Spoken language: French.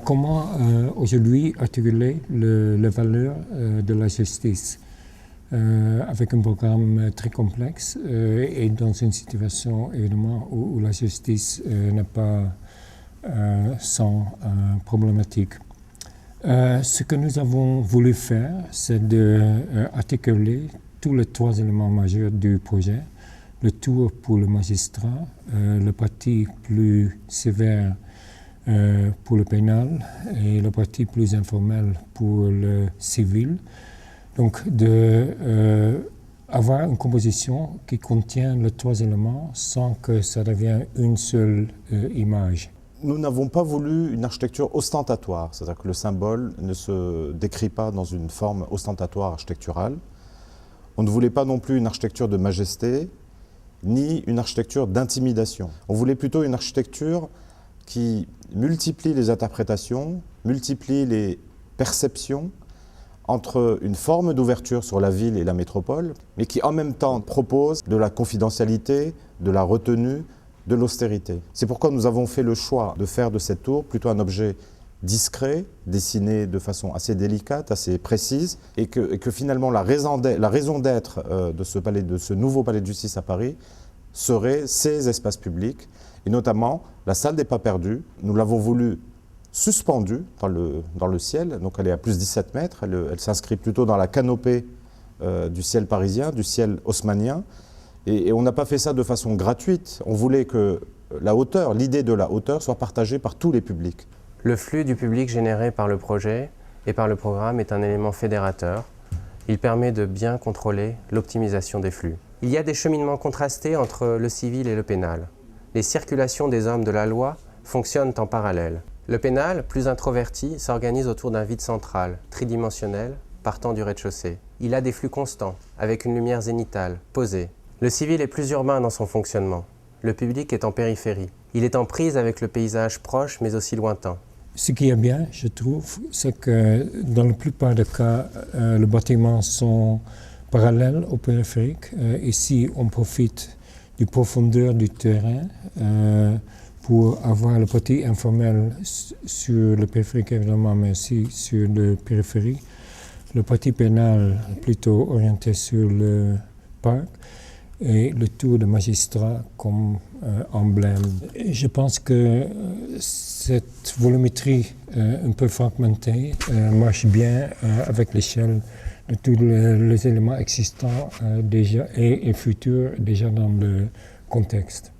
Comment aujourd'hui articuler les valeurs de la justice avec un programme très complexe et dans une situation évidemment où la justice n'est pas sans problématique. Ce que nous avons voulu faire, c'est d'articuler tous les trois éléments majeurs du projet. Le tour pour le magistrat, le parti plus sévère pour le pénal et le parti plus informel pour le civil. Donc, avoir une composition qui contient les trois éléments sans que ça devienne une seule image. Nous n'avons pas voulu une architecture ostentatoire, c'est-à-dire que le symbole ne se décrit pas dans une forme ostentatoire architecturale. On ne voulait pas non plus une architecture de majesté, ni une architecture d'intimidation. On voulait plutôt une architecture qui multiplie les interprétations, multiplie les perceptions entre une forme d'ouverture sur la ville et la métropole, mais qui en même temps propose de la confidentialité, de la retenue, de l'austérité. C'est pourquoi nous avons fait le choix de faire de cette tour plutôt un objet discret, dessiné de façon assez délicate, assez précise, et que finalement la raison d'être de ce nouveau palais de justice à Paris serait ces espaces publics, et notamment la salle des pas perdus. Nous l'avons voulu suspendue dans le ciel, donc elle est à plus 17 mètres, elle s'inscrit plutôt dans la canopée du ciel parisien, du ciel haussmannien, et on n'a pas fait ça de façon gratuite. On voulait que la hauteur, l'idée de la hauteur soit partagée par tous les publics. Le flux du public généré par le projet et par le programme est un élément fédérateur. Il permet de bien contrôler l'optimisation des flux. Il y a des cheminements contrastés entre le civil et le pénal. Les circulations des hommes de la loi fonctionnent en parallèle. Le pénal, plus introverti, s'organise autour d'un vide central, tridimensionnel, partant du rez-de-chaussée. Il a des flux constants, avec une lumière zénitale, posée. Le civil est plus urbain dans son fonctionnement. Le public est en périphérie. Il est en prise avec le paysage proche, mais aussi lointain. Ce qui est bien, je trouve, c'est que dans la plupart des cas, les bâtiments sont parallèles au périphérique. Ici, on profite du profondeur du terrain pour avoir le parti informel sur le périphérique, évidemment, mais aussi sur le périphérie. Le parti pénal plutôt orienté sur le parc et le tour de magistrat comme emblème. Et je pense que cette volumétrie un peu fragmentée marche bien avec l'échelle de tous les éléments existants déjà et futurs déjà dans le contexte.